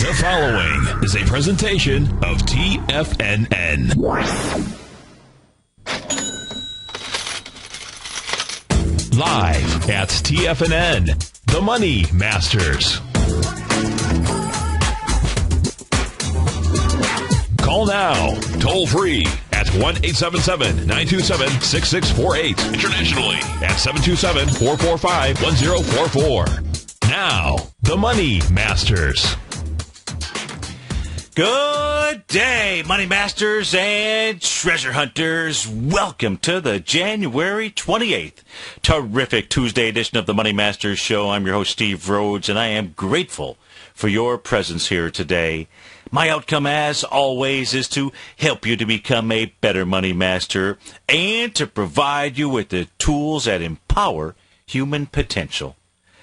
The following is a presentation of TFNN. Live at TFNN, The Money Masters. Call now, toll free at 1-877-927-6648. Internationally at 727-445-1044. Now, The Money Masters. Good day, Money Masters and Treasure Hunters. Welcome to the January 28th terrific Tuesday edition of the Money Masters Show. I'm your host, Steve Rhodes, and I am grateful for your presence here today. My outcome, as always, is to help you to become a better money master and to provide you with the tools that empower human potential.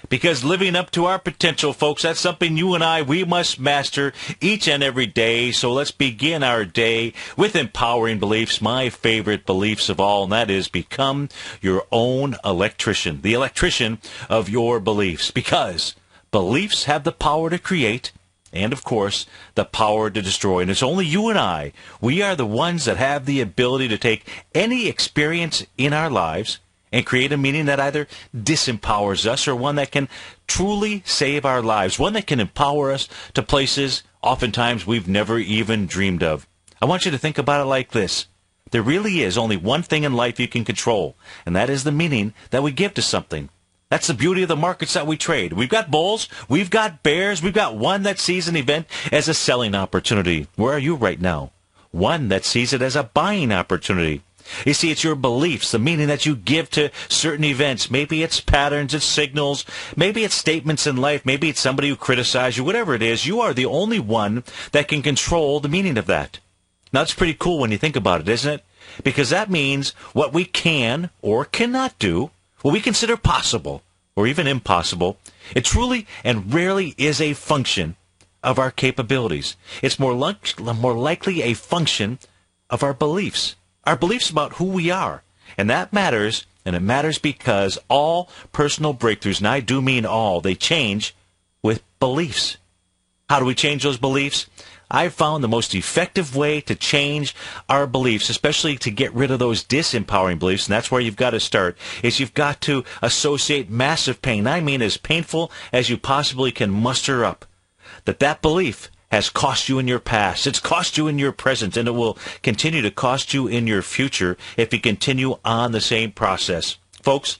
Because living up to our potential, folks, that's something you and I, we must master each and every day. So let's begin our day with empowering beliefs, my favorite beliefs of all, and that is become your own electrician, the electrician of your beliefs. Because beliefs have the power to create and, of course, the power to destroy. And it's only you and I, we are the ones that have the ability to take any experience in our lives and create a meaning that either disempowers us or one that can truly save our lives, one that can empower us to places oftentimes we've never even dreamed of. I want you to think about it like this. There really is only one thing in life you can control, and that is the meaning that we give to something. That's the beauty of the markets that we trade. We've got bulls, we've got bears, we've got one that sees an event as a selling opportunity. Where are you right now? One that sees it as a buying opportunity. You see, it's your beliefs, the meaning that you give to certain events. Maybe it's patterns, it's signals, maybe it's statements in life, maybe it's somebody who criticized you, whatever it is, you are the only one that can control the meaning of that. Now, it's pretty cool when you think about it, isn't it? Because that means what we can or cannot do, what we consider possible or even impossible, it truly and rarely is a function of our capabilities. It's more likely a function of our beliefs. Our beliefs about who we are. And that matters, and it matters because all personal breakthroughs, and I do mean all, they change with beliefs. How do we change those beliefs? I've found the most effective way to change our beliefs, especially to get rid of those disempowering beliefs, and that's where you've got to start, is you've got to associate massive pain. I mean as painful as you possibly can muster up. That belief has cost you in your past, it's cost you in your present, and it will continue to cost you in your future if you continue on the same process. Folks,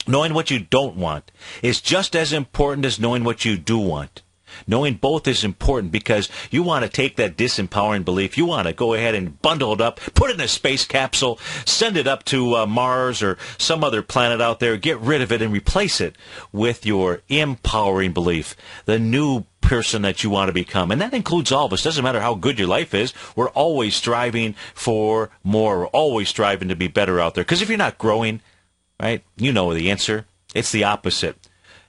knowing what you don't want is just as important as knowing what you do want. Knowing both is important because you want to take that disempowering belief, you want to go ahead and bundle it up, put it in a space capsule, send it up to Mars or some other planet out there, get rid of it and replace it with your empowering belief, the new person that you want to become. And that includes all of us. Doesn't matter how good your life is. We're always striving for more. We're always striving to be better out there. Because if you're not growing, right, you know the answer. It's the opposite.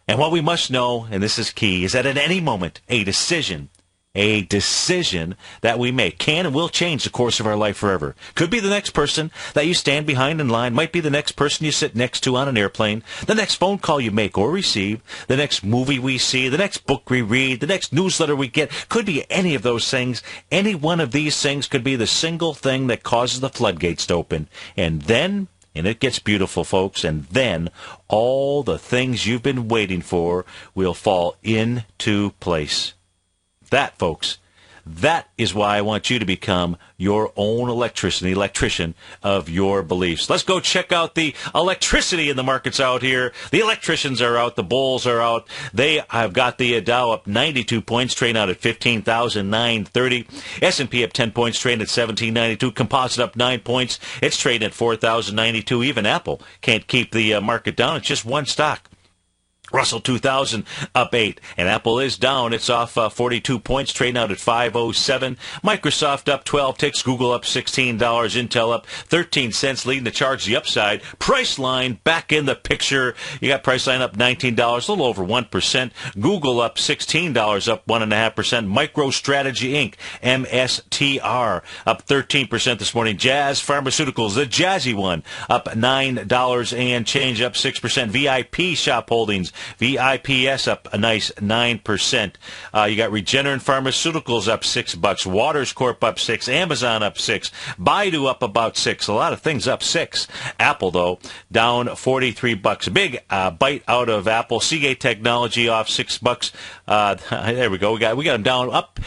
And what we must know, and this is key, is that at any moment, a decision that we make can and will change the course of our life forever. Could be the next person that you stand behind in line, might be the next person you sit next to on an airplane, the next phone call you make or receive, the next movie we see, the next book we read, the next newsletter we get. Could be any of those things. Any one of these things could be the single thing that causes the floodgates to open. And it gets beautiful, folks, and then all the things you've been waiting for will fall into place. That, folks, that is why I want you to become your own electrician, the electrician of your beliefs. Let's go check out the electricity in the markets out here. The electricians are out. The bulls are out. They have got the Dow up 92 points, trading out at 15,930. S&P up 10 points, trading at 1792. Composite up 9 points. It's trading at 4,092. Even Apple can't keep the market down. It's just one stock. Russell 2000 up 8, and Apple is down. It's off 42 points, trading out at 507. Microsoft up 12 ticks, Google up $16, Intel up 13 cents, leading the charge the upside. Priceline back in the picture. You got Priceline up $19, a little over 1%. Google up $16, up 1.5%. MicroStrategy Inc., MSTR, up 13% this morning. Jazz Pharmaceuticals, the jazzy one, up $9 and change, up 6%. VIP Shop Holdings VIPS up a nice 9%. You got Regeneron Pharmaceuticals up $6. Waters Corp up 6. Amazon up 6. Baidu up about 6. A lot of things up 6. Apple, though, down $43. A big bite out of Apple. Seagate Technology off $6. There we go. We got them down up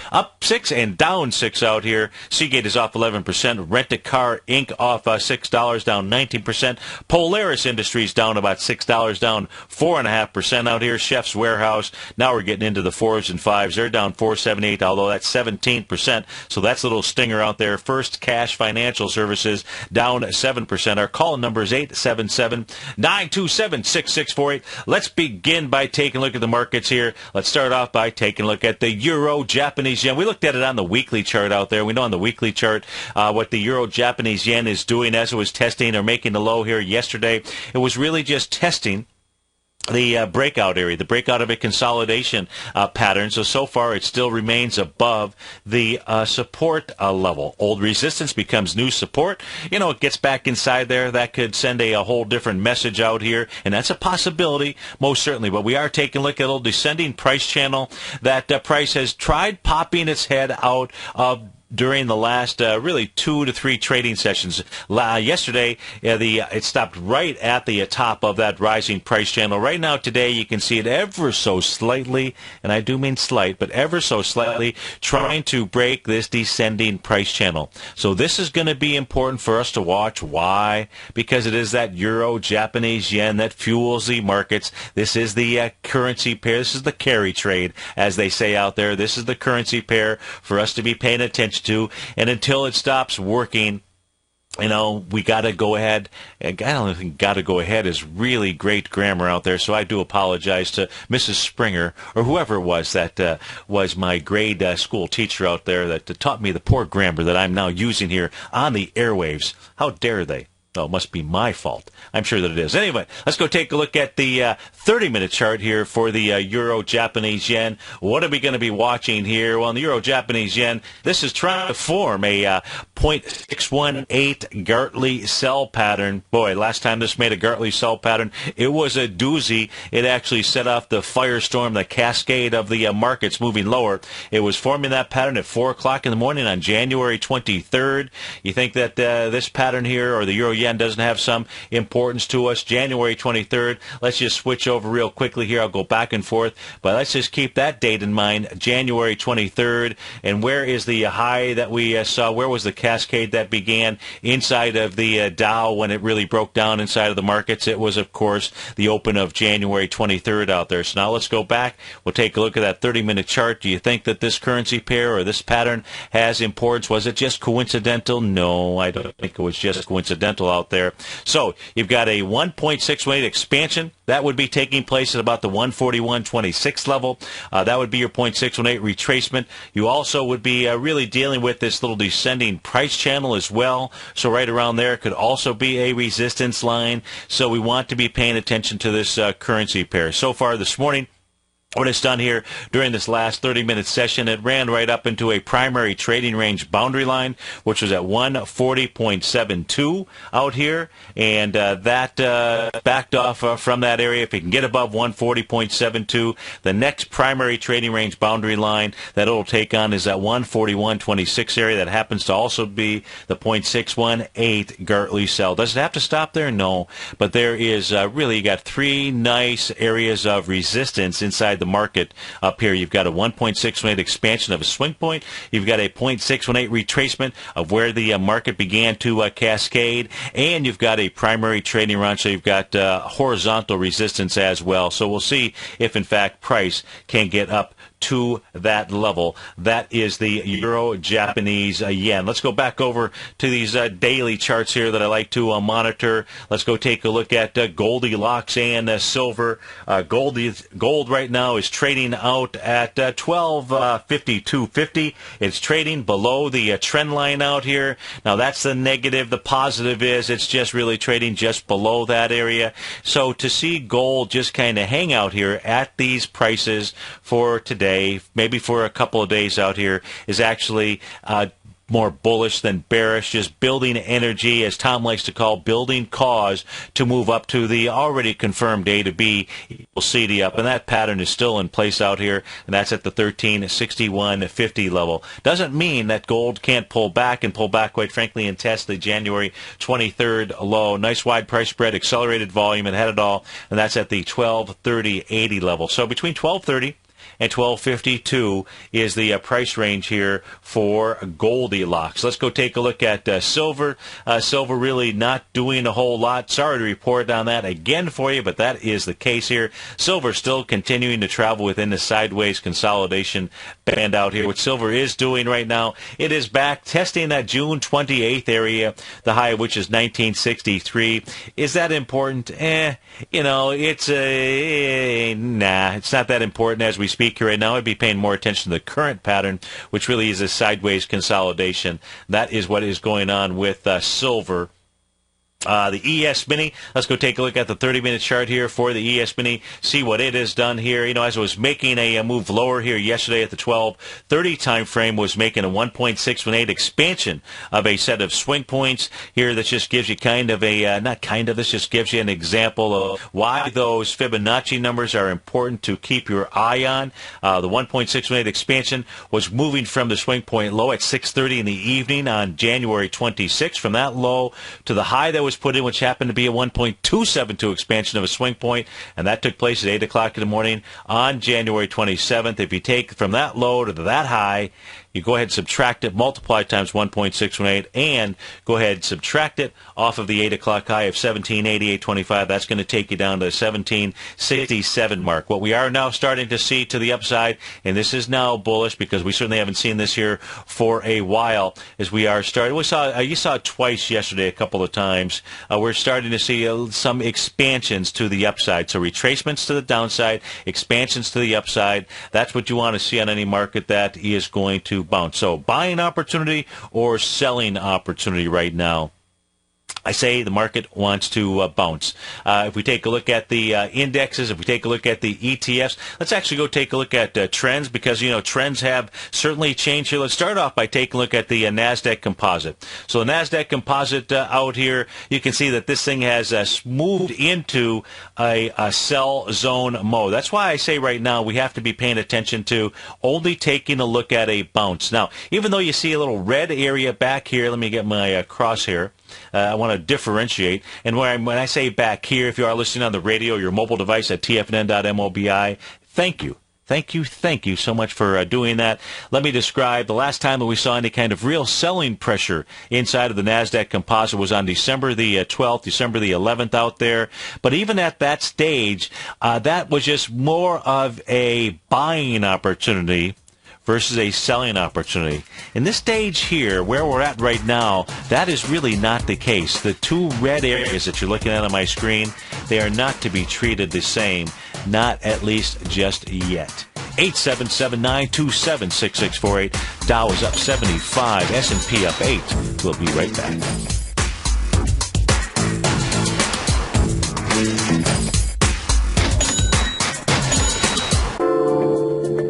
6 and down 6 out here. Seagate is off 11%. Rent-A-Car Inc. off $6, down 19%. Polaris Industries down about $6, down 4.5% out here. Chef's Warehouse, now we're getting into the 4s and 5s. They're down 4.78, although that's 17%. So that's a little stinger out there. First Cash Financial Services down 7%. Our call number is 877-927-6648. Let's begin by taking a look at the markets here. Let's start off by taking a look at the Euro Japanese yen. We looked at it on the weekly chart out there. We know on the weekly chart what the Euro Japanese yen is doing as it was testing or making the low here yesterday. It was really just testing the breakout area, the breakout of a consolidation pattern. So far, it still remains above the support level. Old resistance becomes new support. It gets back inside there. That could send a whole different message out here, and that's a possibility, most certainly. But we are taking a look at a little descending price channel. That price has tried popping its head out of during the last really 2 to 3 trading sessions. Yesterday, it stopped right at the top of that rising price channel. Right now, today, you can see it ever so slightly, and I do mean slight, but ever so slightly, trying to break this descending price channel. So this is going to be important for us to watch. Why? Because it is that Euro Japanese yen that fuels the markets. This is the currency pair. This is the carry trade, as they say out there. This is the currency pair for us to be paying attention to, and until it stops working, we got to go ahead. I don't think "got to go ahead" is really great grammar out there, so I do apologize to Mrs. Springer or whoever it was that was my grade school teacher out there that taught me the poor grammar that I'm now using here on the airwaves. How dare they? Oh, it must be my fault. I'm sure that it is. Anyway, let's go take a look at the 30-minute chart here for the Euro-Japanese yen. What are we going to be watching here? Well, in the Euro-Japanese yen, this is trying to form a 0.618 Gartley sell pattern. Boy, last time this made a Gartley sell pattern, it was a doozy. It actually set off the firestorm, the cascade of the markets moving lower. It was forming that pattern at 4 o'clock in the morning on January 23rd. You think that this pattern here, or the Euro yen, doesn't have some importance to us? January 23rd. Let's just switch over real quickly here. I'll go back and forth, but let's just keep that date in mind, January 23rd. And where is the high that we saw? Where was the cascade that began inside of the Dow when it really broke down inside of the markets? It was, of course, the open of January 23rd out there. So now let's go back. We'll take a look at that 30-minute chart. Do you think that this currency pair or this pattern has importance? Was it just coincidental? No, I don't think it was just coincidental out there. So you've got a 1.68 expansion. That would be taking place at about the 141.26 level. That would be your 0.618 retracement. You also would be really dealing with this little descending price channel as well. So right around there could also be a resistance line. So we want to be paying attention to this currency pair. So far this morning, what it's done here during this last 30-minute session, it ran right up into a primary trading range boundary line, which was at 140.72 out here, and that backed off from that area. If it can get above 140.72, the next primary trading range boundary line that it'll take on is that 141.26 area. That happens to also be the 0.618 Gartley sell. Does it have to stop there? No, but there is really, you got 3 nice areas of resistance inside the market up here. You've got a 1.618 expansion of a swing point. You've got a 0.618 retracement of where the market began to cascade, and you've got a primary trading run, so you've got horizontal resistance as well. So we'll see if, in fact, price can get up to that level. That is the Euro-Japanese yen. Let's go back over to these daily charts here that I like to monitor. Let's go take a look at Goldilocks and silver. Gold right now is trading out at 12.5250. It's trading below the trend line out here. Now that's the negative. The positive is it's just really trading just below that area. So to see gold just kind of hang out here at these prices for today, maybe for a couple of days out here, is actually more bullish than bearish, just building energy, as Tom likes to call, building cause to move up to the already confirmed A to B equals CD up, and that pattern is still in place out here, and that's at the 1361.50 level. Doesn't mean that gold can't pull back, quite frankly, and test the January 23rd low. Nice wide price spread, accelerated volume, and had it all, and that's at the 1230.80 level. So between 1230 and 1252 is the price range here for Goldilocks. Let's go take a look at silver. Silver really not doing a whole lot. Sorry to report on that again for you, but that is the case here. Silver still continuing to travel within the sideways consolidation band out here. What silver is doing right now, it is back testing that June 28th area, the high of which is 1963. Is that important? It's it's not that important as we speak here right now. I'd be paying more attention to the current pattern, which really is a sideways consolidation. That is what is going on with silver. The ES Mini, let's go take a look at the 30-minute chart here for the ES Mini, see what it has done here. As it was making a move lower here yesterday at the 12:30 time frame, was making a 1.618 expansion of a set of swing points here. That just gives you this just gives you an example of why those Fibonacci numbers are important to keep your eye on. The 1.618 expansion was moving from the swing point low at 6:30 in the evening on January 26th. From that low to the high that was put in, which happened to be a 1.272 expansion of a swing point, and that took place at 8 o'clock in the morning on January 27th. If you take from that low to that high, you go ahead and subtract it, multiply times 1.618, and go ahead and subtract it off of the 8 o'clock high of 1788.25. That's going to take you down to the 1767 mark. What we are now starting to see to the upside, and this is now bullish because we certainly haven't seen this here for a while, is you saw it twice yesterday, a couple of times. We're starting to see some expansions to the upside. So retracements to the downside, expansions to the upside. That's what you want to see on any market that is going to bounce. So buying opportunity or selling opportunity right now? I say the market wants to bounce. If we take a look at the indexes, if we take a look at the ETFs, let's actually go take a look at trends, because, trends have certainly changed here. Let's start off by taking a look at the NASDAQ composite. So the NASDAQ composite out here, you can see that this thing has moved into a sell zone mode. That's why I say right now we have to be paying attention to only taking a look at a bounce. Now, even though you see a little red area back here, let me get my crosshair. I want to differentiate. And when I say back here, if you are listening on the radio, your mobile device at tfnn.mobi, thank you. Thank you so much for doing that. Let me describe the last time that we saw any kind of real selling pressure inside of the NASDAQ composite was on December the 12th, December the 11th out there. But even at that stage, that was just more of a buying opportunity versus a selling opportunity. In this stage here, where we're at right now, that is really not the case. The two red areas that you're looking at on my screen, they are not to be treated the same, not at least just yet. 877-927-6648. Dow is up 75, S&P up 8. We'll be right back.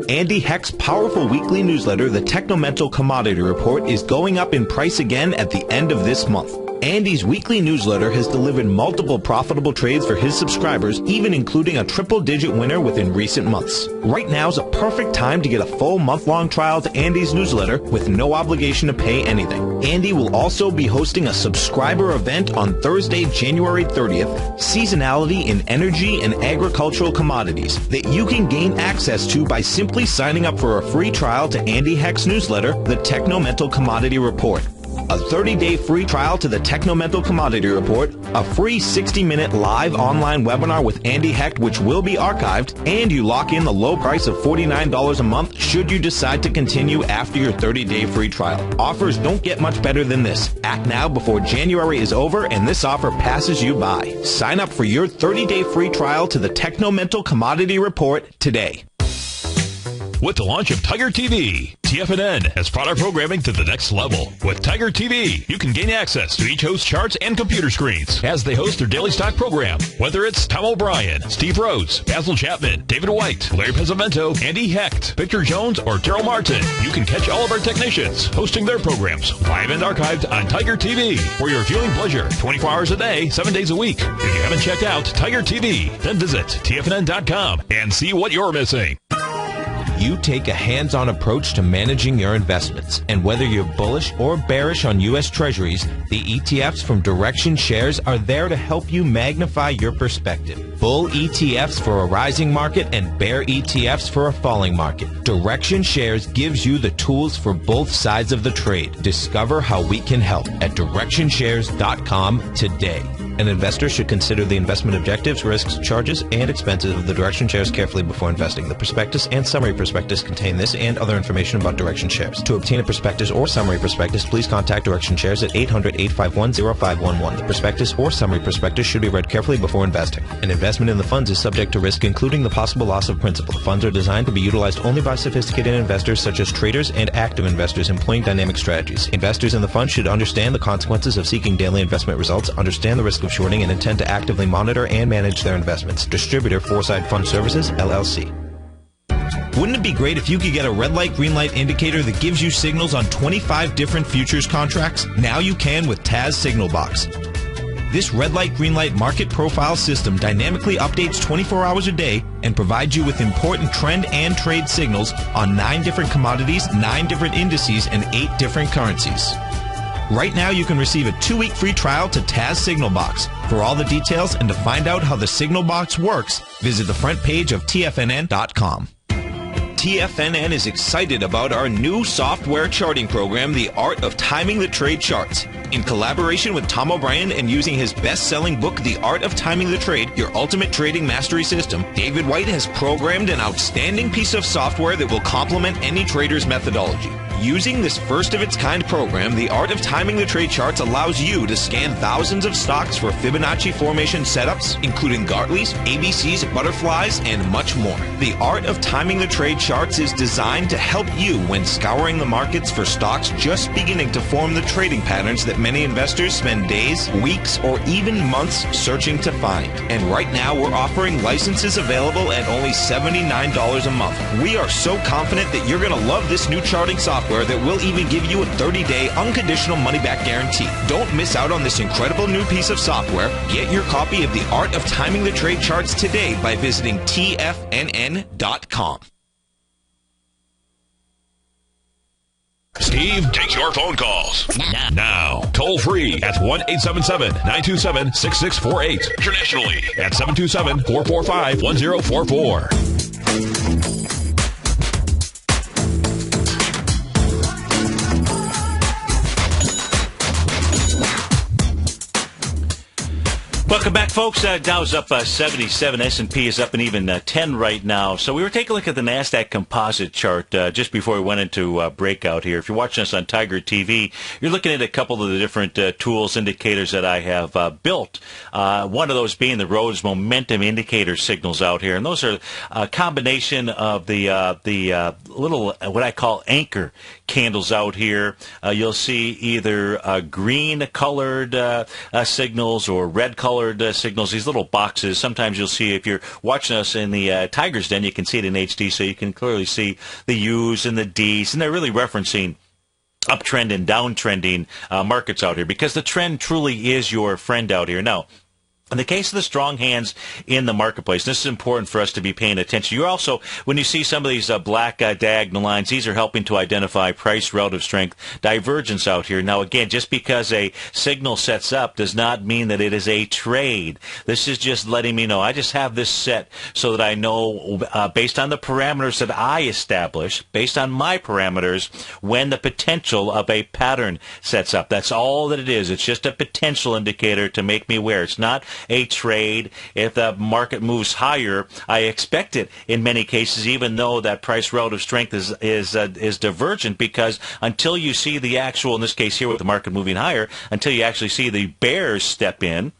Andy Hecht's powerful weekly newsletter, the Technomental Commodity Report, is going up in price again at the end of this month. Andy's weekly newsletter has delivered multiple profitable trades for his subscribers, even including a triple-digit winner within recent months. Right now is a perfect time to get a full month-long trial to Andy's newsletter with no obligation to pay anything. Andy will also be hosting a subscriber event on Thursday, January 30th, Seasonality in Energy and Agricultural Commodities, that you can gain access to by simply signing up for a free trial to Andy Hecht's newsletter, the Technomental Commodity Report. A 30-day free trial to the Technomental Commodity Report, a free 60-minute live online webinar with Andy Hecht, which will be archived, and you lock in the low price of $49 a month should you decide to continue after your 30-day free trial. Offers don't get much better than this. Act now before January is over and this offer passes you by. Sign up for your 30-day free trial to the Technomental Commodity Report today. with the launch of Tiger TV. TFNN has brought our programming to the next level. With Tiger TV, you can gain access to each host's charts and computer screens as they host their daily stock program. Whether it's Tom O'Brien, Steve Rhodes, Basil Chapman, David White, Larry Pezzavento, Andy Hecht, Victor Jones, or Daryl Martin, you can catch all of our technicians hosting their programs live and archived on Tiger TV for your viewing pleasure 24 hours a day, 7 days a week. If you haven't checked out Tiger TV, then visit TFNN.com and see what you're missing. You take a hands-on approach to managing your investments, and whether you're bullish or bearish on U.S. Treasuries, the ETFs from Direction Shares are there to help you magnify your perspective. Bull ETFs for a rising market and bear ETFs for a falling market. Direction Shares gives you the tools for both sides of the trade. Discover how we can help at DirectionShares.com today. An investor should consider the investment objectives, risks, charges, and expenses of the Direction Shares carefully before investing. The prospectus and summary prospectus contain this and other information about Direction Shares. To obtain a prospectus or summary prospectus, please contact Direction Shares at 800-851-0511. The prospectus or summary prospectus should be read carefully before investing. An investment in the funds is subject to risk, including the possible loss of principal. The funds are designed to be utilized only by sophisticated investors such as traders and active investors employing dynamic strategies. Investors in the fund should understand the consequences of seeking daily investment results, understand the risk of shorting, and intend to actively monitor and manage their investments. Distributor Foresight Fund Services, LLC. Wouldn't it be great if you could get a red light, green light indicator that gives you signals on 25 different futures contracts? Now you can with Taz Signal Box. This red light, green light market profile system dynamically updates 24 hours a day and provides you with important trend and trade signals on 9 different commodities, 9 different indices, and 8 different currencies. Right now, you can receive a 2-week free trial to Taz Signal Box. For all the details and to find out how the Signal Box works, visit the front page of TFNN.com. TFNN is excited about our new software charting program, The Art of Timing the Trade Charts. In collaboration with Tom O'Brien and using his best-selling book, The Art of Timing the Trade, Your Ultimate Trading Mastery System, David White has programmed an outstanding piece of software that will complement any trader's methodology. Using this first-of-its-kind program, The Art of Timing the Trade Charts allows you to scan thousands of stocks for Fibonacci formation setups, including Gartley's, ABC's, butterflies, and much more. The Art of Timing the Trade Charts is designed to help you when scouring the markets for stocks just beginning to form the trading patterns that many investors spend days, weeks, or even months searching to find. And right now, we're offering licenses available at only $79 a month. We are so confident that you're going to love this new charting software that will even give you a 30-day unconditional money-back guarantee. Don't miss out on this incredible new piece of software. Get your copy of The Art of Timing the Trade Charts today by visiting TFNN.com. Steve takes your phone calls now. Toll free at 1-877-927-6648. Internationally at 727-445-1044. Welcome back, folks. Dow's up 77. S&P is up an even 10 right now. So we were taking a look at the NASDAQ composite chart just before we went into breakout here. If you're watching us on Tiger TV, you're looking at a couple of the different tools, indicators that I have built. One of those being the Rhodes Momentum Indicator signals out here. And those are a combination of the little, what I call anchor candles out here. You'll see either green-colored signals or red-colored signals, these little boxes. Sometimes you'll see, if you're watching us in the Tiger's Den, you can see it in HD, so you can clearly see the U's and the D's, and they're really referencing uptrend and downtrending markets out here, because the trend truly is your friend out here. Now, in the case of the strong hands in the marketplace, this is important for us to be paying attention. You're also, when you see some of these black diagonal lines, these are helping to identify price relative strength divergence out here. Now, again, just because a signal sets up does not mean that it is a trade. This is just letting me know. I just have this set so that I know, based on the parameters that I establish, based on my parameters, when the potential of a pattern sets up. That's all that it is. It's just a potential indicator to make me aware. It's not a trade. If the market moves higher, I expect it in many cases, even though that price relative strength is divergent, because until you see the actual, in this case here with the market moving higher, until you actually see the bears step in,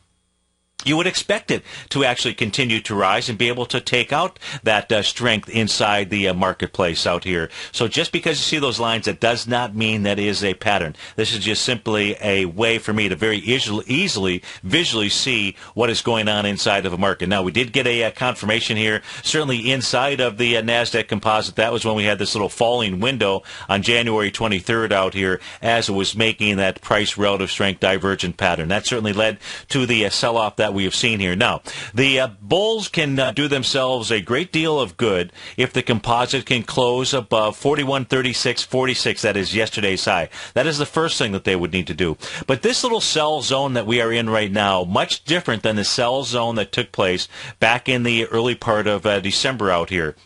you would expect it to actually continue to rise and be able to take out that strength inside the marketplace out here. So just because you see those lines, that does not mean that is a pattern. This is just simply a way for me to very easily visually see what is going on inside of a market. Now, we did get a confirmation here, certainly inside of the NASDAQ composite. That was when we had this little falling window on January 23rd out here as it was making that price relative strength divergent pattern. That certainly led to the sell-off that we have seen here. Now, the bulls can do themselves a great deal of good if the composite can close above 41.36.46. That is yesterday's high. That is the first thing that they would need to do. But this little sell zone that we are in right now, much different than the sell zone that took place back in the early part of December out here.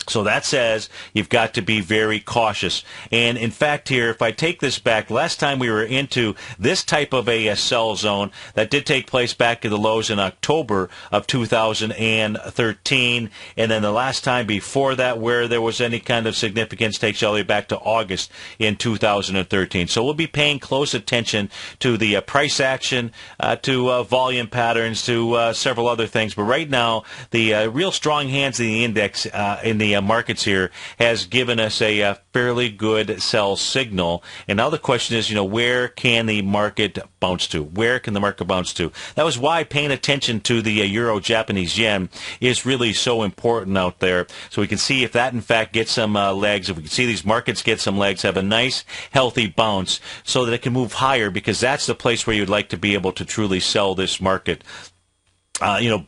So that says you've got to be very cautious. And in fact here, if I take this back, last time we were into this type of a sell zone, that did take place back at the lows in October of 2013. And then the last time before that where there was any kind of significance takes you all the way back to August in 2013. So we'll be paying close attention to the price action, to volume patterns, to several other things. But right now, the real strong hands in the index, in the markets here, has given us a fairly good sell signal. And now the question is, where can the market bounce to? Where can the market bounce to? That was why paying attention to the euro-Japanese yen is really so important out there. So we can see if that, in fact, gets some legs. If we can see these markets get some legs, have a nice, healthy bounce so that it can move higher, because that's the place where you'd like to be able to truly sell this market.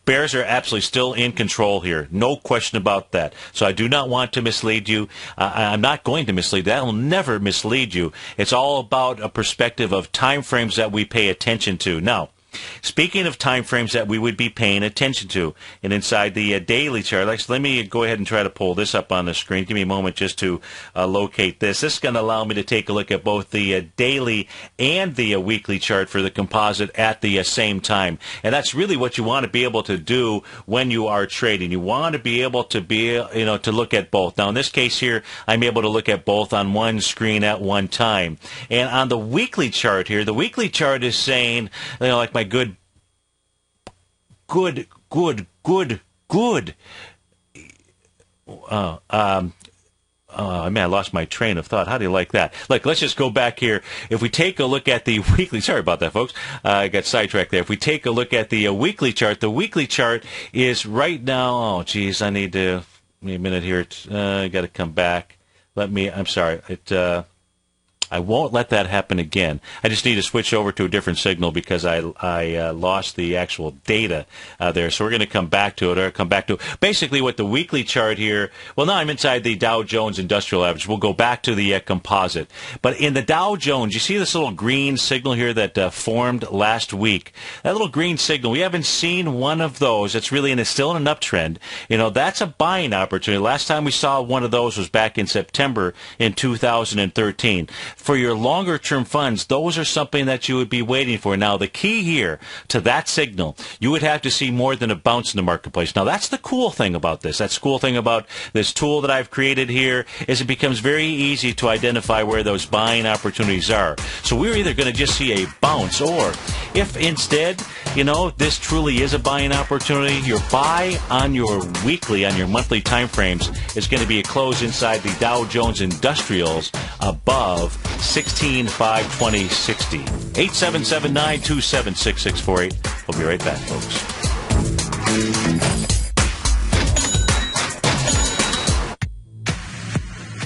Bears are absolutely still in control here. No question about that. So I do not want to mislead you. I'm not going to mislead you. That will never mislead you. It's all about a perspective of time frames that we pay attention to. Now, speaking of time frames that we would be paying attention to, and inside the daily chart, let me go ahead and try to pull this up on the screen. Give me a moment just to locate this. This is going to allow me to take a look at both the daily and the weekly chart for the composite at the same time. And that's really what you want to be able to do when you are trading. You want to be able to to look at both. Now, in this case here, I'm able to look at both on one screen at one time. And on the weekly chart here, the weekly chart is saying, like my good. I lost my train of thought. How do you like that? Let's just go back here. If we take a look at the weekly, sorry about that, folks. I got sidetracked there. If we take a look at the weekly chart, the weekly chart is right now, I need to, give me a minute here. I got to come back. I'm sorry. I won't let that happen again. I just need to switch over to a different signal because I lost the actual data there. So we're going to come back to it. Basically, what the weekly chart here, well, now I'm inside the Dow Jones Industrial Average. We'll go back to the composite. But in the Dow Jones, you see this little green signal here that formed last week? That little green signal, we haven't seen one of those. It's really still in an uptrend. That's a buying opportunity. Last time we saw one of those was back in September in 2013. For your longer-term funds, those are something that you would be waiting for. Now, the key here to that signal, you would have to see more than a bounce in the marketplace. Now, that's the cool thing about this. That's the cool thing about this tool that I've created here is it becomes very easy to identify where those buying opportunities are. So we're either going to just see a bounce, or if instead, this truly is a buying opportunity, your buy on your weekly, on your monthly time frames is going to be a close inside the Dow Jones Industrials above 16,520.60. 877-927-6648. We'll be right back, folks.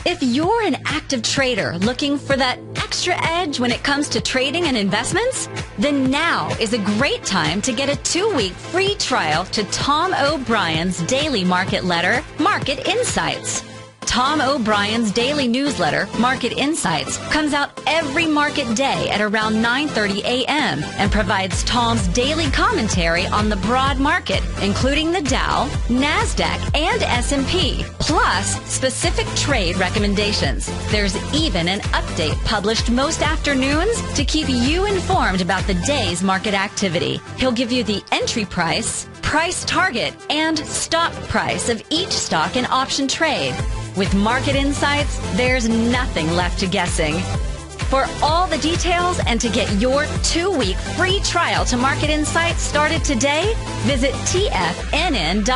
If you're an active trader looking for that extra edge when it comes to trading and investments, then now is a great time to get a 2-week free trial to Tom O'Brien's daily market letter, Market Insights. Tom O'Brien's daily newsletter, Market Insights, comes out every market day at around 9:30 a.m. and provides Tom's daily commentary on the broad market, including the Dow, NASDAQ, and S&P, plus specific trade recommendations. There's even an update published most afternoons to keep you informed about the day's market activity. He'll give you the entry price, price target, and stop price of each stock and option trade. With Market Insights, there's nothing left to guessing. For all the details and to get your 2-week free trial to Market Insights started today, visit TFNN.com.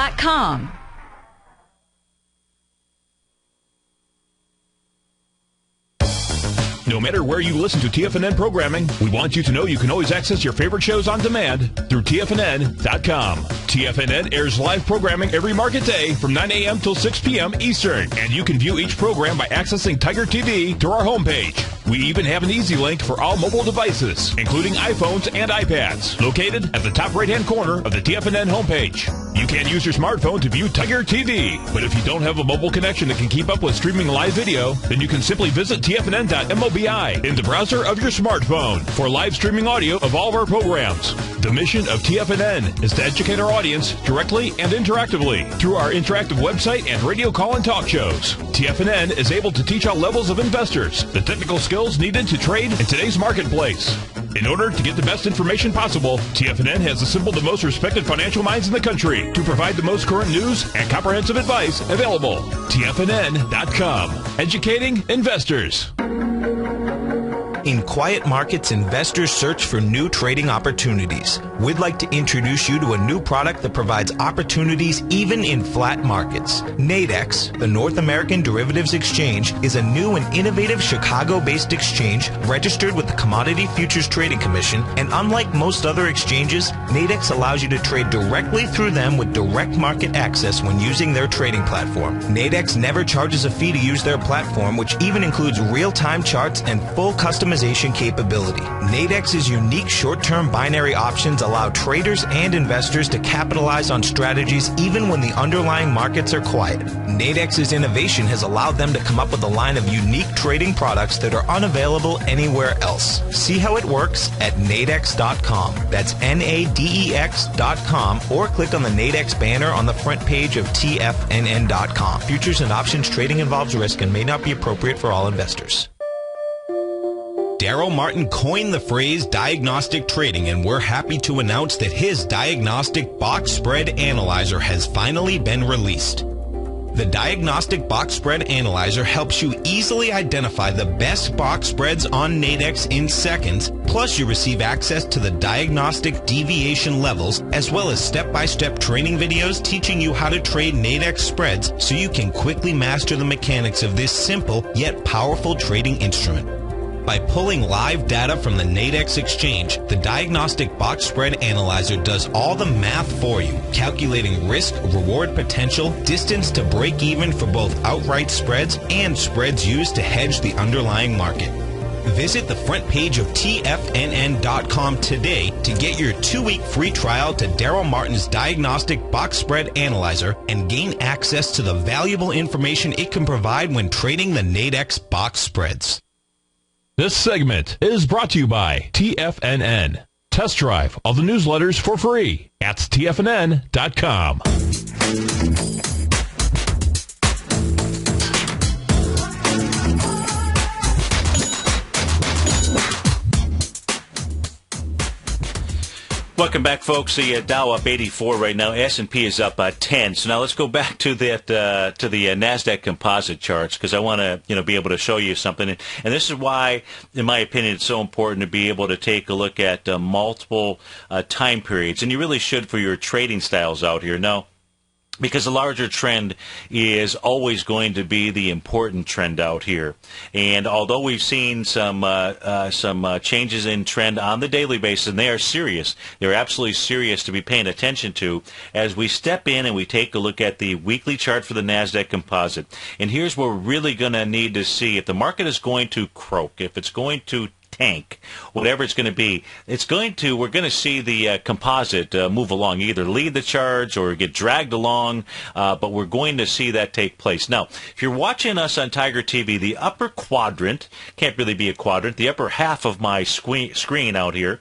No matter where you listen to TFNN programming, we want you to know you can always access your favorite shows on demand through TFNN.com. TFNN airs live programming every market day from 9 a.m. till 6 p.m. Eastern, and you can view each program by accessing Tiger TV through our homepage. We even have an easy link for all mobile devices, including iPhones and iPads, located at the top right-hand corner of the TFNN homepage. You can use your smartphone to view Tiger TV, but if you don't have a mobile connection that can keep up with streaming live video, then you can simply visit TFNN.mobi in the browser of your smartphone for live streaming audio of all of our programs. The mission of TFNN is to educate our audience directly and interactively through our interactive website and radio call and talk shows. TFNN is able to teach all levels of investors the technical skills needed to trade in today's marketplace. In order to get the best information possible, TFNN has assembled the most respected financial minds in the country to provide the most current news and comprehensive advice available. TFNN.com. Educating investors. In quiet markets, investors search for new trading opportunities. We'd like to introduce you to a new product that provides opportunities even in flat markets. Nadex, the North American Derivatives Exchange, is a new and innovative Chicago-based exchange registered with the Commodity Futures Trading Commission, and unlike most other exchanges, Nadex allows you to trade directly through them with direct market access when using their trading platform. Nadex never charges a fee to use their platform, which even includes real-time charts and full customization capability. Nadex's unique short-term binary options allow traders and investors to capitalize on strategies even when the underlying markets are quiet. Nadex's innovation has allowed them to come up with a line of unique trading products that are unavailable anywhere else. See how it works at nadex.com. That's NADEX.com, or click on the Nadex banner on the front page of TFNN.com. Futures and options trading involves risk and may not be appropriate for all investors. Daryl Martin coined the phrase diagnostic trading, and we're happy to announce that his diagnostic box spread analyzer has finally been released. The Diagnostic Box Spread Analyzer helps you easily identify the best box spreads on Nadex in seconds, plus you receive access to the diagnostic deviation levels, as well as step-by-step training videos teaching you how to trade Nadex spreads so you can quickly master the mechanics of this simple yet powerful trading instrument. By pulling live data from the Nadex exchange, the Diagnostic Box Spread Analyzer does all the math for you, calculating risk, reward potential, distance to break even for both outright spreads and spreads used to hedge the underlying market. Visit the front page of TFNN.com today to get your 2-week free trial to Daryl Martin's Diagnostic Box Spread Analyzer and gain access to the valuable information it can provide when trading the Nadex box spreads. This segment is brought to you by TFNN. Test drive all the newsletters for free at TFNN.com. Welcome back, folks. The Dow up 84 right now. S&P is up 10. So now let's go back to that to the Nasdaq Composite charts, because I want to be able to show you something. And this is why, in my opinion, it's so important to be able to take a look at multiple time periods, and you really should for your trading styles out here. Now, because the larger trend is always going to be the important trend out here. And although we've seen some changes in trend on the daily basis, and they are serious, they're absolutely serious to be paying attention to, as we step in and we take a look at the weekly chart for the Nasdaq Composite. And here's what we're really going to need to see. If the market is going to croak, if it's going to tank, whatever it's going to be, we're going to see the composite move along, either lead the charge or get dragged along, but we're going to see that take place. Now, if you're watching us on Tiger TV, the upper quadrant, can't really be a quadrant, the upper half of my screen out here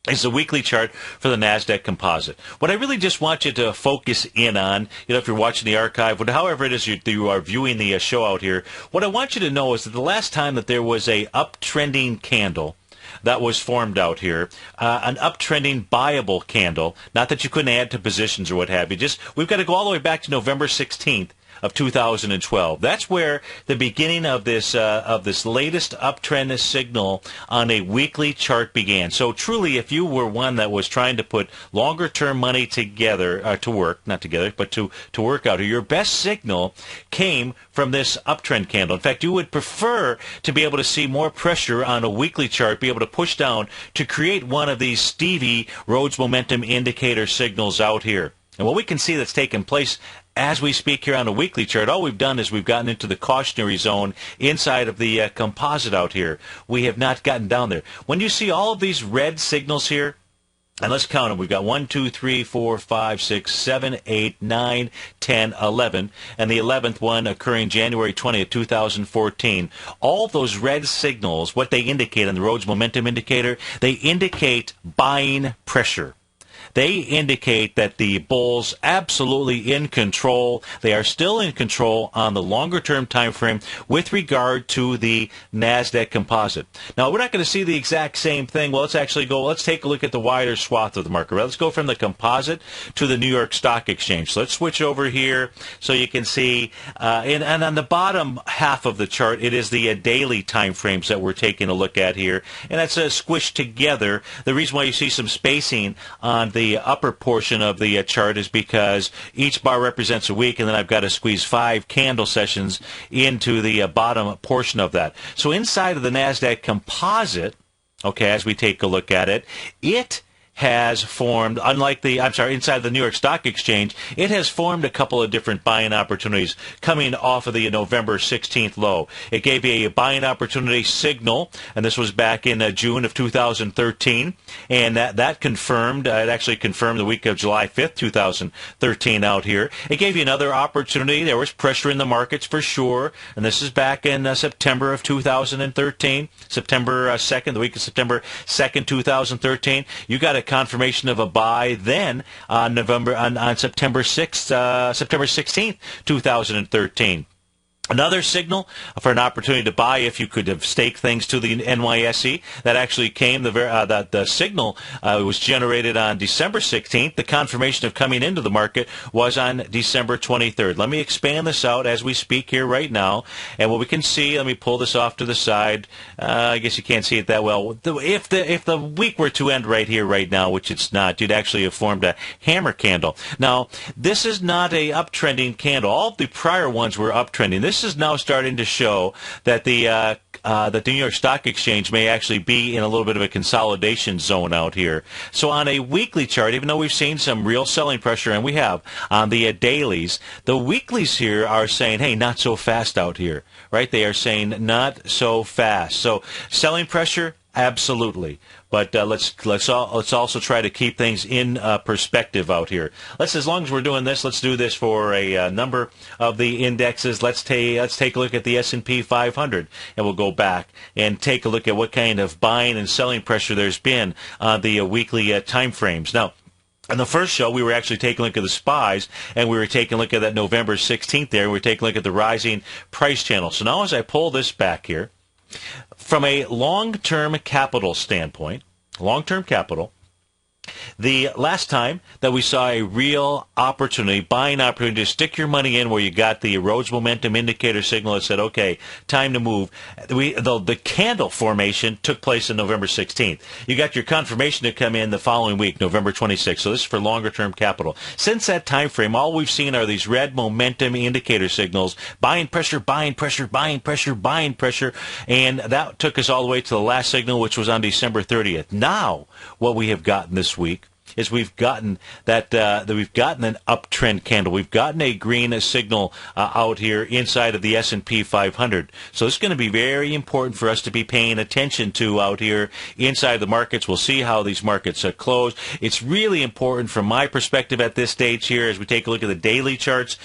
is the weekly chart for the Nasdaq Composite. What I really just want you to focus in on, if you're watching the archive, however it is you are viewing the show out here, what I want you to know is that the last time that there was a uptrending candle that was formed out here, an uptrending buyable candle, not that you couldn't add to positions or what have you, we've got to go all the way back to November 16th. of 2012. That's where the beginning of this latest uptrend signal on a weekly chart began. So truly, if you were one that was trying to put longer-term money together, to work, not together, but to work out, your best signal came from this uptrend candle. In fact, you would prefer to be able to see more pressure on a weekly chart, be able to push down to create one of these Stevie Rhodes momentum indicator signals out here. And what we can see that's taken place as we speak here on a weekly chart, all we've done is we've gotten into the cautionary zone inside of the composite out here. We have not gotten down there. When you see all of these red signals here, and let's count them. We've got 1, 2, 3, 4, 5, 6, 7, 8, 9, 10, 11, and the 11th one occurring January 20th, 2014. All of those red signals, what they indicate on the Rhodes Momentum Indicator, they indicate buying pressure. They indicate that the bulls absolutely in control. They are still in control on the longer-term time frame with regard to the NASDAQ composite. Now, we're not going to see the exact same thing. Well, let's take a look at the wider swath of the market. Let's go from the composite to the New York Stock Exchange. So let's switch over here so you can see. And on the bottom half of the chart, it is the daily time frames that we're taking a look at here. And that's squished together. The reason why you see some spacing on the upper portion of the chart is because each bar represents a week, and then I've got to squeeze 5 candle sessions into the bottom portion of that. So inside of the NASDAQ composite, okay, as we take a look at it, it has formed, inside the New York Stock Exchange, it has formed a couple of different buying opportunities coming off of the November 16th low. It gave a buying opportunity signal, and this was back in June of 2013, and that confirmed, it actually confirmed the week of July 5th, 2013 out here. It gave you another opportunity. There was pressure in the markets for sure, and this is back in September of 2013, September 2nd, the week of September 2nd, 2013. You got a confirmation of a buy then on September 16th, 2013. Another signal for an opportunity to buy if you could have staked things to the NYSE. That actually came, the signal was generated on December 16th. The confirmation of coming into the market was on December 23rd. Let me expand this out as we speak here right now. And what we can see, let me pull this off to the side. I guess you can't see it that well. If the week were to end right here, right now, which it's not, you'd actually have formed a hammer candle. Now, this is not a uptrending candle. All of the prior ones were uptrending. This is now starting to show that the New York Stock Exchange may actually be in a little bit of a consolidation zone out here. So on a weekly chart, even though we've seen some real selling pressure, and we have on the dailies, the weeklies here are saying, hey, not so fast out here, right? They are saying not so fast. So selling pressure, absolutely. But let's also try to keep things in perspective out here. As long as we're doing this, let's do this for a number of the indexes. Let's take a look at the S&P 500, and we'll go back and take a look at what kind of buying and selling pressure there's been on the weekly time frames. Now, in the first show, we were actually taking a look at the SPYs, and we were taking a look at that November 16th there. We were taking a look at the rising price channel. So now as I pull this back here, from a long-term capital standpoint, long-term capital, the last time that we saw a real opportunity, buying opportunity to stick your money in where you got the Rhodes Momentum Indicator signal that said, okay, time to move, the candle formation took place on November 16th. You got your confirmation to come in the following week, November 26th. So this is for longer-term capital. Since that time frame, all we've seen are these red momentum indicator signals, buying pressure, buying pressure, buying pressure, buying pressure, and that took us all the way to the last signal, which was on December 30th. Now, what we have gotten this week is we've gotten we've gotten an uptrend candle. We've gotten a green signal out here inside of the S&P 500. So it's going to be very important for us to be paying attention to out here inside the markets. We'll see how these markets close. It's really important from my perspective at this stage here as we take a look at the daily charts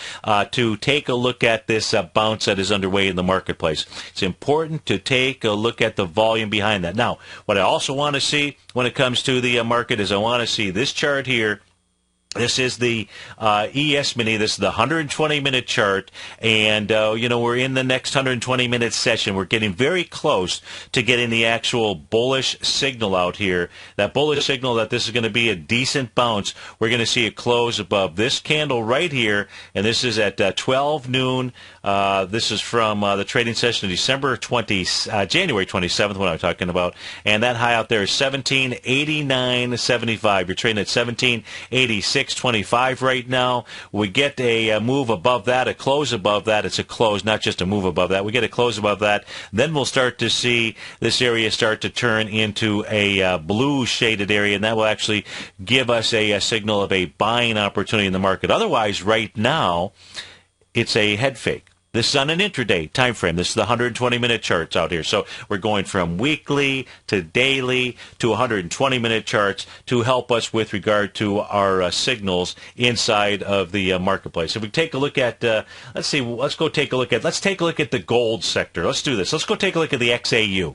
to take a look at this bounce that is underway in the marketplace. It's important to take a look at the volume behind that. Now, what I also want to see when it comes to the market is I want to see this chart here This is the ES Mini. This is the 120-minute chart, and we're in the next 120-minute session. We're getting very close to getting the actual bullish signal out here. That bullish signal that this is going to be a decent bounce. We're going to see it close above this candle right here, and this is at 12 noon. This is from the trading session of January 27th, what I'm talking about, and that high out there is 1789.75. You're trading at 1786. 625 right now. We get a move above that, a close above that. It's a close, not just a move above that. We get a close above that. Then we'll start to see this area start to turn into a blue shaded area, and that will actually give us a signal of a buying opportunity in the market. Otherwise, right now, it's a head fake. This is on an intraday time frame. This is the 120-minute charts out here. So we're going from weekly to daily to 120-minute charts to help us with regard to our signals inside of the marketplace. If we take a look at, let's take a look at the gold sector. Let's do this. Let's go take a look at the XAU.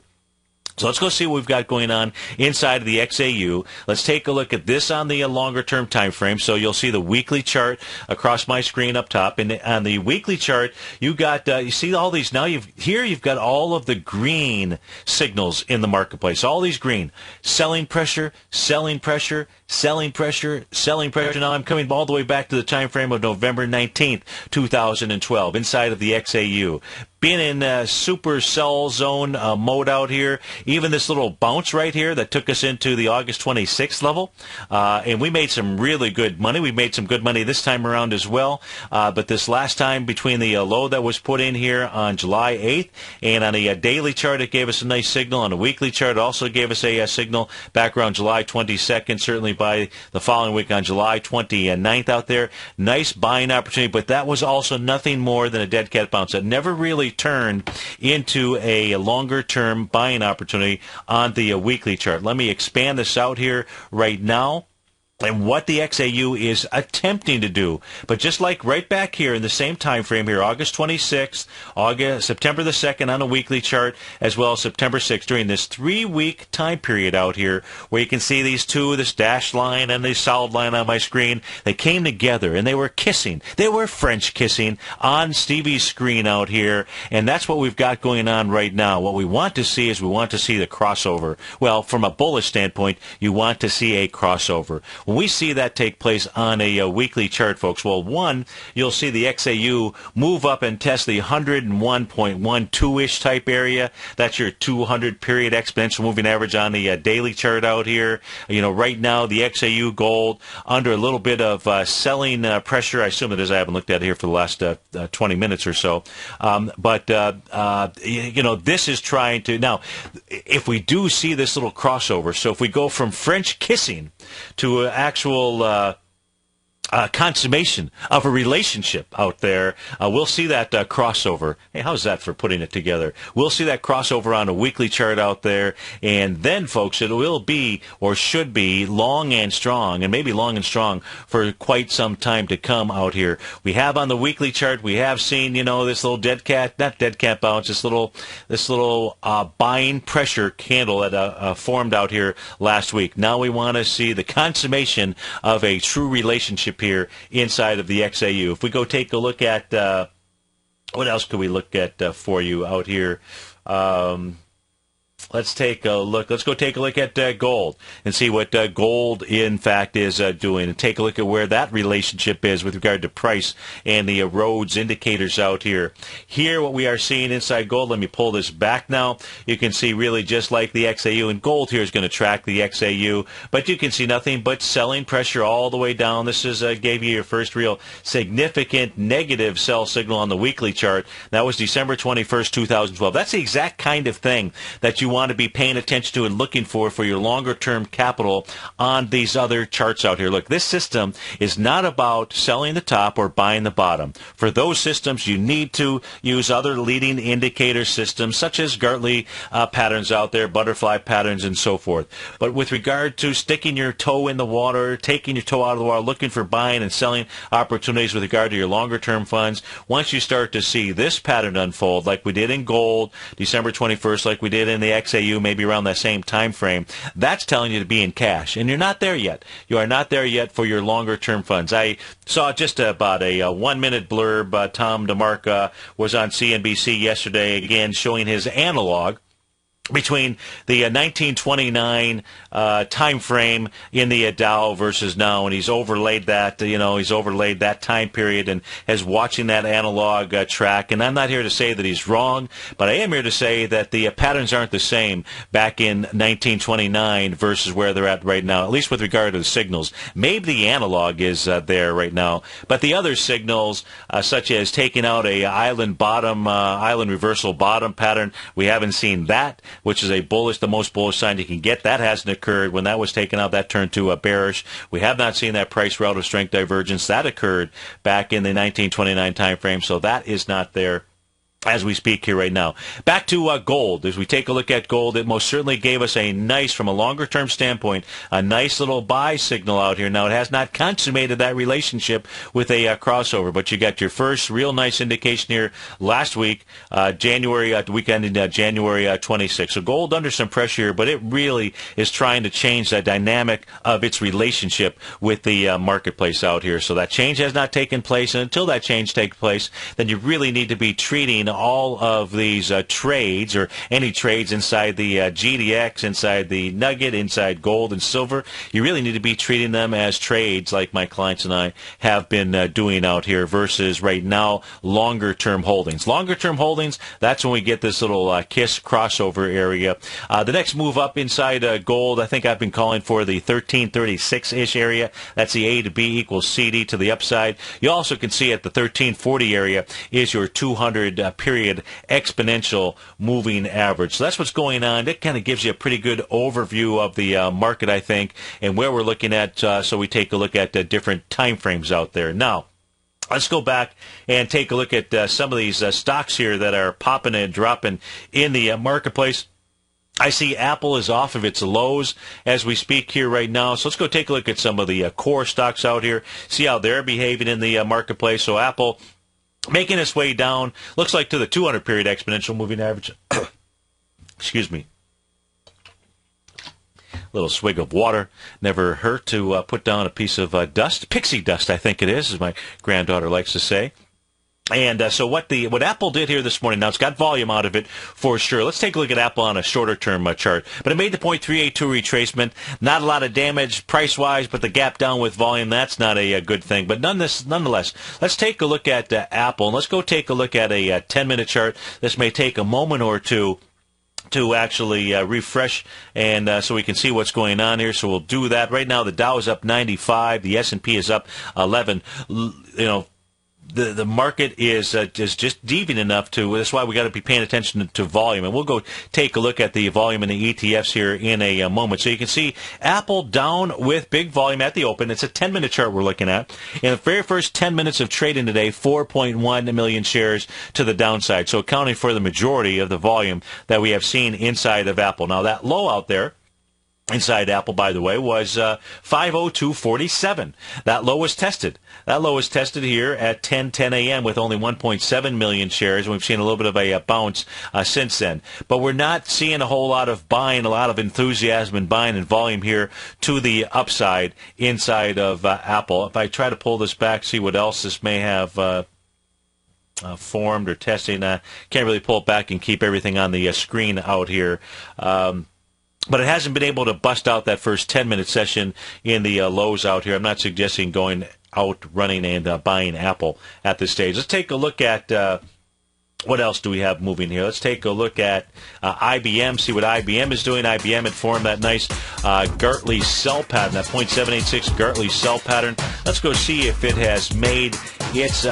So let's go see what we've got going on inside of the XAU. Let's take a look at this on the longer-term time frame. So you'll see the weekly chart across my screen up top. And on the weekly chart, you see all these. Now you've got all of the green signals in the marketplace. All these green. Selling pressure, selling pressure, selling pressure, selling pressure. Now I'm coming all the way back to the time frame of November 19th, 2012, inside of the XAU. Being in super sell zone mode out here. Even this little bounce right here that took us into the August 26th level. And we made some really good money. We made some good money this time around as well. But this last time between the low that was put in here on July 8th and on a daily chart, it gave us a nice signal. On a weekly chart, it also gave us a signal back around July 22nd, certainly by the following week on July 29th out there. Nice buying opportunity, but that was also nothing more than a dead cat bounce. It never really turned into a longer-term buying opportunity on the weekly chart. Let me expand this out here right now. And what the XAU is attempting to do. But just like right back here in the same time frame here, August 26th, September the 2nd on a weekly chart, as well as September 6th, during this 3-week time period out here, where you can see these two, this dashed line and the solid line on my screen, they came together and they were kissing. They were French kissing on Stevie's screen out here, and that's what we've got going on right now. What we want to see is the crossover. Well, from a bullish standpoint, you want to see a crossover. When we see that take place on a weekly chart, folks, well, one, you'll see the XAU move up and test the 101.12-ish type area. That's your 200-period exponential moving average on the daily chart out here. Right now, the XAU gold under a little bit of selling pressure. I assume it is. I haven't looked at it here for the last 20 minutes or so. This is trying to... Now, if we do see this little crossover, so if we go from French kissing to actual consummation of a relationship out there, we'll see that crossover. Hey, how's that for putting it together? We'll see that crossover on a weekly chart out there, and then, folks, it will be, or should be, long and strong, and maybe long and strong for quite some time to come out here. We have on the weekly chart, we have seen, this little not dead cat bounce, this little buying pressure candle that formed out here last week. Now we want to see the consummation of a true relationship here inside of the XAU. If we go take a look at, what else could we look at for you out here? Let's take a look. Let's go take a look at gold and see what gold, in fact, is doing. And take a look at where that relationship is with regard to price and the Rhodes indicators out here. Here, what we are seeing inside gold, let me pull this back now. You can see really just like the XAU, and gold here is going to track the XAU. But you can see nothing but selling pressure all the way down. This is gave you your first real significant negative sell signal on the weekly chart. That was December 21st, 2012. That's the exact kind of thing that you want to be paying attention to and looking for your longer-term capital on these other charts out here. Look, this system is not about selling the top or buying the bottom. For those systems, you need to use other leading indicator systems, such as Gartley patterns out there, butterfly patterns, and so forth. But with regard to sticking your toe in the water, taking your toe out of the water, looking for buying and selling opportunities with regard to your longer-term funds, once you start to see this pattern unfold, like we did in gold, December 21st, like we did in the XAU, maybe around that same time frame. That's telling you to be in cash, and you're not there yet. You are not there yet for your longer-term funds. I saw just about a 1-minute blurb. Tom DeMarca was on CNBC yesterday, again, showing his analog between the 1929 time frame in the Dow versus now, and he's overlaid that time period and is watching that analog track. And I'm not here to say that he's wrong, but I am here to say that the patterns aren't the same back in 1929 versus where they're at right now, at least with regard to the signals. Maybe the analog is there right now, but the other signals, such as taking out a island reversal bottom pattern, we haven't seen that, which is the most bullish sign you can get. That hasn't occurred. When that was taken out, that turned to a bearish. We have not seen that price relative strength divergence. That occurred back in the 1929 time frame, so that is not there as we speak here right now. Back to gold. As we take a look at gold, it most certainly gave us a nice, from a longer-term standpoint, a nice little buy signal out here. Now, it has not consummated that relationship with a crossover, but you got your first real nice indication here last week, January 26th. So gold under some pressure here, but it really is trying to change the dynamic of its relationship with the marketplace out here. So that change has not taken place, and until that change takes place, then you really need to be treating all of these trades, or any trades inside the GDX, inside the Nugget, inside gold and silver. You really need to be treating them as trades like my clients and I have been doing out here versus right now longer-term holdings. Longer-term holdings, that's when we get this little KISS crossover area. The next move up inside gold, I think I've been calling for the 1336-ish area. That's the A to B equals CD to the upside. You also can see at the 1340 area is your 200 period exponential moving average. So that's what's going on. It kind of gives you a pretty good overview of the market, I think, and where we're looking at. So we take a look at different time frames out there. Now, let's go back and take a look at some of these stocks here that are popping and dropping in the marketplace. I see Apple is off of its lows as we speak here right now. So let's go take a look at some of the core stocks out here, see how they're behaving in the marketplace. So Apple making its way down, looks like to the 200-period exponential moving average. Excuse me. Little swig of water. Never hurt to put down a piece of dust. Pixie dust, I think it is, as my granddaughter likes to say. And so what Apple did here this morning, now it's got volume out of it for sure. Let's take a look at Apple on a shorter-term chart. But it made the 0.382 retracement. Not a lot of damage price-wise, but the gap down with volume, that's not a good thing. But nonetheless, let's take a look at Apple. And let's go take a look at a 10-minute chart. This may take a moment or two to actually refresh, and so we can see what's going on here. So we'll do that. Right now, the Dow is up 95. The S&P is up 11. The market is just deviant enough to. That's why we got to be paying attention to volume, and we'll go take a look at the volume in the ETFs here in a moment. So you can see Apple down with big volume at the open. It's a 10-minute chart we're looking at. In the very first 10 minutes of trading today, 4.1 million shares to the downside, so accounting for the majority of the volume that we have seen inside of Apple. Now that low out there inside Apple, by the way, was 502.47. That low was tested. That low was tested here at 10 a.m. with only 1.7 million shares. We've seen a little bit of a bounce since then. But we're not seeing a whole lot of buying, a lot of enthusiasm and buying and volume here to the upside inside of Apple. If I try to pull this back, see what else this may have formed or testing, can't really pull it back and keep everything on the screen out here. But it hasn't been able to bust out that first 10-minute session in the lows out here. I'm not suggesting going out, running, and buying Apple at this stage. Let's take a look at what else do we have moving here. Let's take a look at IBM, see what IBM is doing. IBM had formed that nice Gartley sell pattern, that 0.786 Gartley sell pattern. Let's go see if it has made its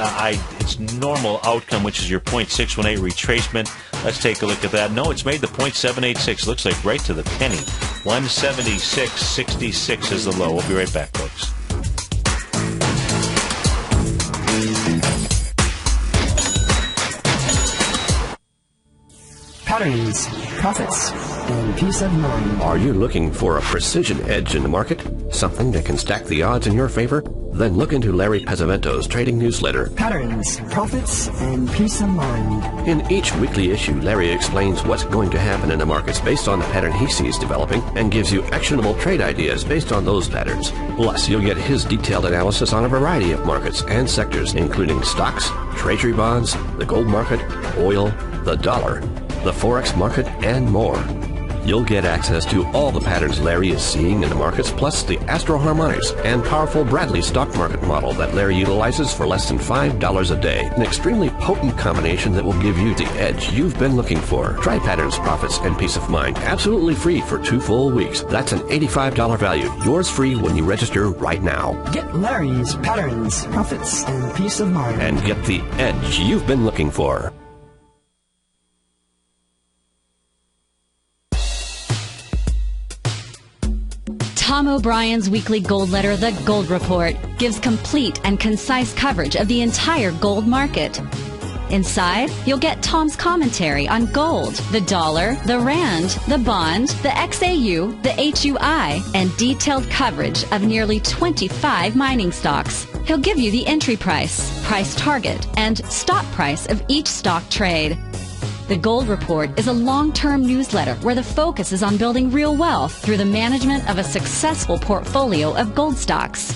normal outcome, which is your 0.618 retracement. Let's take a look at that. No, it's made the 0.786. Looks like right to the penny. 176.66 is the low. We'll be right back, folks. patterns, profits, and peace of mind. Are you looking for a precision edge in the market? Something that can stack the odds in your favor? Then look into Larry Pesavento's trading newsletter. Patterns, profits, and peace of mind. In each weekly issue, Larry explains what's going to happen in the markets based on the pattern he sees developing and gives you actionable trade ideas based on those patterns. Plus, you'll get his detailed analysis on a variety of markets and sectors, including stocks, treasury bonds, the gold market, oil, the dollar, the forex market, and more. You'll get access to all the patterns Larry is seeing in the markets, plus the Astro Harmonics and powerful Bradley stock market model that Larry utilizes for less than $5 a day. An extremely potent combination that will give you the edge you've been looking for. Try Patterns, Profits, and Peace of Mind absolutely free for 2 full weeks. That's an $85 value. Yours free when you register right now. Get Larry's Patterns, Profits, and Peace of Mind. And get the edge you've been looking for. Tom O'Brien's weekly gold letter, The Gold Report, gives complete and concise coverage of the entire gold market. Inside, you'll get Tom's commentary on gold, the dollar, the rand, the bond, the XAU, the HUI, and detailed coverage of nearly 25 mining stocks. He'll give you the entry price, price target, and stop price of each stock trade. The Gold Report is a long-term newsletter where the focus is on building real wealth through the management of a successful portfolio of gold stocks.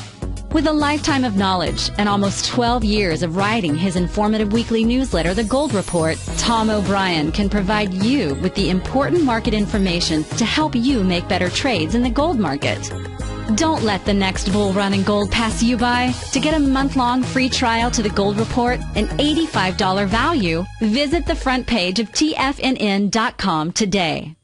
With a lifetime of knowledge and almost 12 years of writing his informative weekly newsletter, The Gold Report, Tom O'Brien can provide you with the important market information to help you make better trades in the gold market. Don't let the next bull run in gold pass you by. To get a month-long free trial to the Gold Report, an $85 value, visit the front page of TFNN.com today.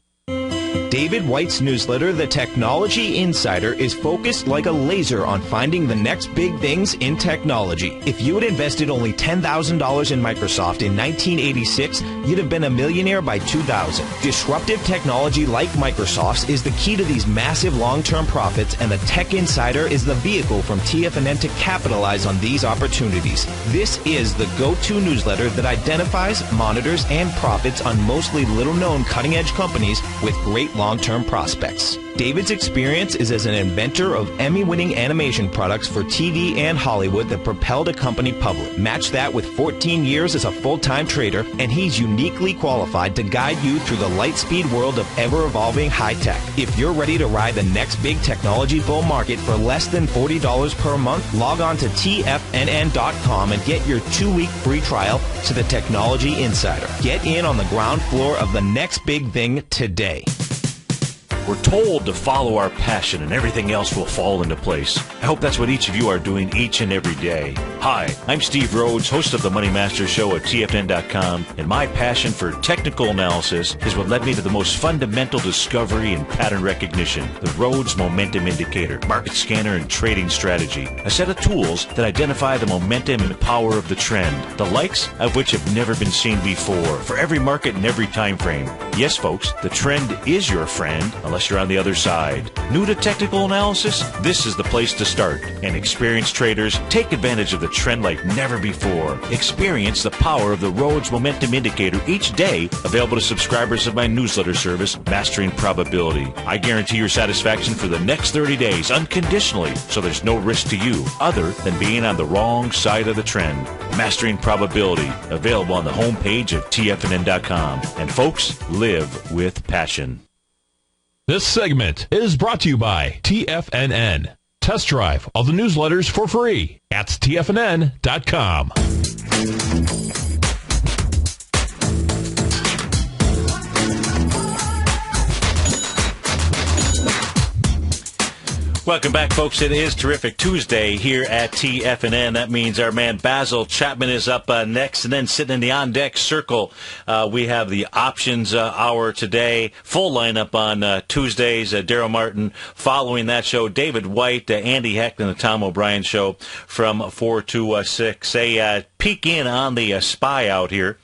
David White's newsletter, The Technology Insider, is focused like a laser on finding the next big things in technology. If you had invested only $10,000 in Microsoft in 1986, you'd have been a millionaire by 2000. Disruptive technology like Microsoft's is the key to these massive long-term profits, and the Tech Insider is the vehicle from TFNN to capitalize on these opportunities. This is the go-to newsletter that identifies, monitors, and profits on mostly little-known cutting-edge companies with great long-term prospects. David's experience is as an inventor of Emmy-winning animation products for TV and Hollywood that propelled a company public. Match that with 14 years as a full-time trader, and he's uniquely qualified to guide you through the light-speed world of ever-evolving high-tech. If you're ready to ride the next big technology bull market for less than $40 per month, log on to TFNN.com and get your 2-week free trial to the Technology Insider. Get in on the ground floor of the next big thing today. We're told to follow our passion and everything else will fall into place. I hope that's what each of you are doing each and every day. Hi, I'm Steve Rhodes, host of the Money Master Show at TFNN.com, and my passion for technical analysis is what led me to the most fundamental discovery in pattern recognition, the Rhodes Momentum Indicator, market scanner, and trading strategy, a set of tools that identify the momentum and power of the trend, the likes of which have never been seen before, for every market and every time frame. Yes, folks, the trend is your friend, unless you're on the other side. New to technical analysis? This is the place to start. And experienced traders take advantage of the trend like never before. Experience the power of the Rhodes Momentum Indicator each day, available to subscribers of my newsletter service, Mastering Probability. I guarantee your satisfaction for the next 30 days, unconditionally, so there's no risk to you, other than being on the wrong side of the trend. Mastering Probability, available on the homepage of TFNN.com. And folks, live with passion. This segment is brought to you by TFNN. Test drive all the newsletters for free at TFNN.com. Welcome back, folks. It is Terrific Tuesday here at TFNN. That means our man Basil Chapman is up next, and then sitting in the on-deck circle, we have the options hour today. Full lineup on Tuesdays. Daryl Martin following that show. David White, Andy Heck, and the Tom O'Brien Show from 4 to 6. Peek in on the SPY out here.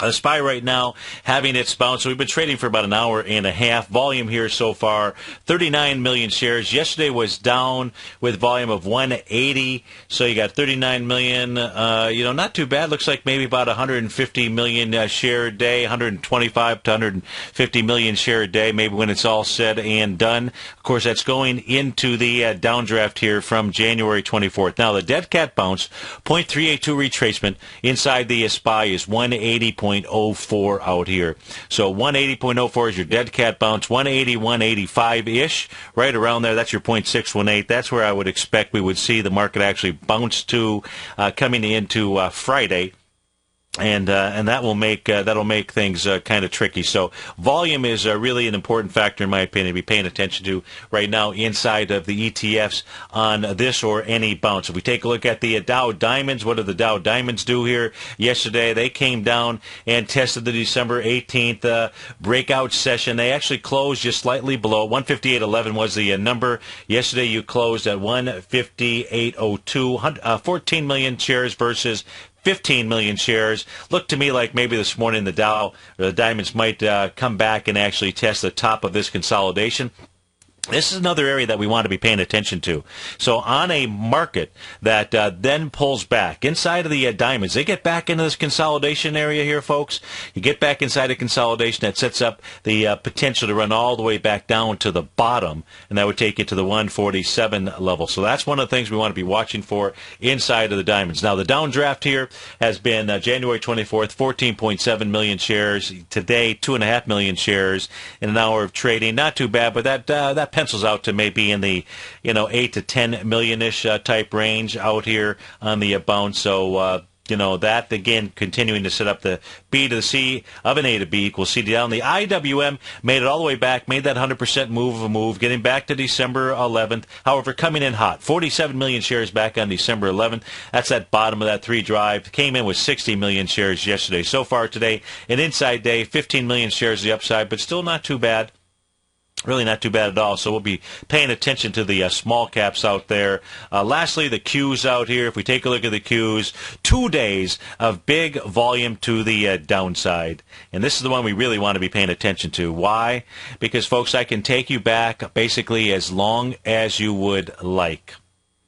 The SPY right now having its bounce. So we've been trading for about an hour and a half. Volume here so far, 39 million shares. Yesterday was down with volume of 180. So you got 39 million. Not too bad. Looks like maybe about 150 million share a day, 125 to 150 million share a day, maybe when it's all said and done. Of course, that's going into the downdraft here from January 24th. Now, the dead cat bounce, 0.382 retracement inside the SPY is 180.04 out here. So 180.04 is your dead cat bounce. 180, 185-ish, right around there. That's your 0.618. That's where I would expect we would see the market actually bounce to coming into Friday. And that'll make things kind of tricky. So volume is really an important factor, in my opinion, to be paying attention to right now inside of the ETFs on this or any bounce. If we take a look at the Dow Diamonds, what did the Dow Diamonds do here yesterday? They came down and tested the December 18th breakout session. They actually closed just slightly below. 158.11 was the number. Yesterday you closed at 158.02. 14 million shares versus 15 million shares. Looked to me like maybe this morning the Dow or the Diamonds might come back and actually test the top of this consolidation. This is another area that we want to be paying attention to. So on a market that then pulls back, inside of the diamonds, they get back into this consolidation area here, folks. You get back inside a consolidation that sets up the potential to run all the way back down to the bottom, and that would take you to the 147 level. So that's one of the things we want to be watching for inside of the diamonds. Now, the downdraft here has been January 24th, 14.7 million shares. Today, 2.5 million shares in an hour of trading. Not too bad, but that pencils out to maybe in the 8 to 10 million-ish type range out here on the bounce. So that again continuing to set up the B to the C of an A to B equals C down. The IWM made it all the way back, made that 100% move, getting back to December 11th. However, coming in hot, 47 million shares back on December 11th. That's that bottom of that 3 drive. Came in with 60 million shares yesterday. So far today, an inside day, 15 million shares the upside, but still not too bad. Really not too bad at all. So we'll be paying attention to the small caps out there. Lastly, the Qs out here. If we take a look at the Qs, 2 days of big volume to the downside. And this is the one we really want to be paying attention to. Why? Because, folks, I can take you back basically as long as you would like.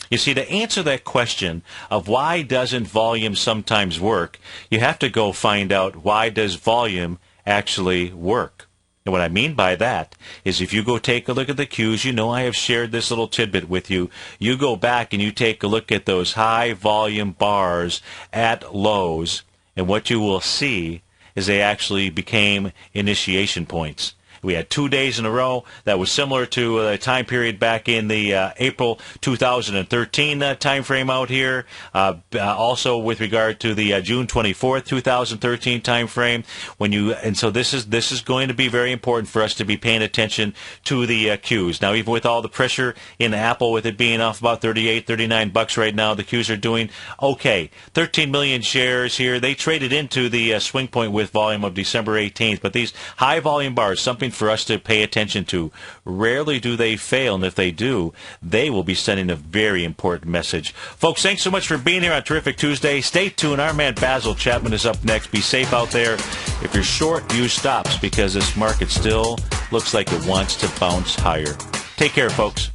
You see, to answer that question of why doesn't volume sometimes work, you have to go find out why does volume actually work. And what I mean by that is if you go take a look at the Qs, I have shared this little tidbit with you. You go back and you take a look at those high volume bars at lows, and what you will see is they actually became initiation points. We had 2 days in a row that was similar to a time period back in the April 2013 time frame out here. Also with regard to the June 24th, 2013 time frame. So this is going to be very important for us to be paying attention to the Qs. Now, even with all the pressure in Apple, with it being off about $39 right now, the Qs are doing okay. 13 million shares here. They traded into the swing point with volume of December 18th, but these high volume bars, something for us to pay attention to. Rarely do they fail, and if they do, they will be sending a very important message. Folks, thanks so much for being here on Terrific Tuesday. Stay tuned. Our man Basil Chapman is up next. Be safe out there. If you're short, use stops because this market still looks like it wants to bounce higher. Take care, folks.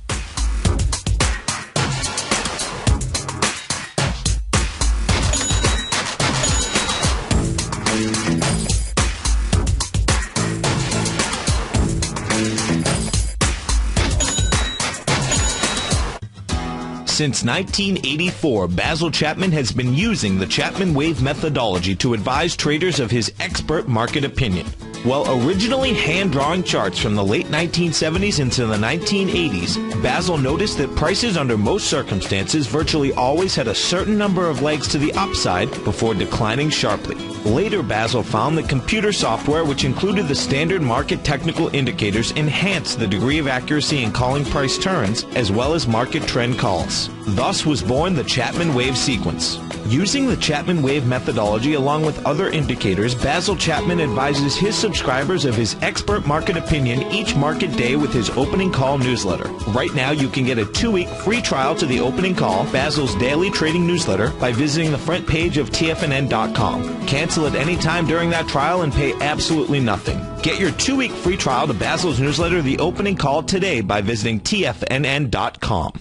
Since 1984, Basil Chapman has been using the Chapman Wave methodology to advise traders of his expert market opinion. While originally hand-drawing charts from the late 1970s into the 1980s, Basil noticed that prices under most circumstances virtually always had a certain number of legs to the upside before declining sharply. Later, Basil found that computer software, which included the standard market technical indicators, enhanced the degree of accuracy in calling price turns, as well as market trend calls. Thus was born the Chapman Wave sequence. Using the Chapman Wave methodology along with other indicators, Basil Chapman advises his subscribers of his expert market opinion each market day with his opening call newsletter. Right now, you can get a 2-week free trial to the opening call, Basil's daily trading newsletter, by visiting the front page of TFNN.com. Cancel at any time during that trial and pay absolutely nothing. Get your 2-week free trial to Basil's newsletter, The Opening Call, today by visiting TFNN.com.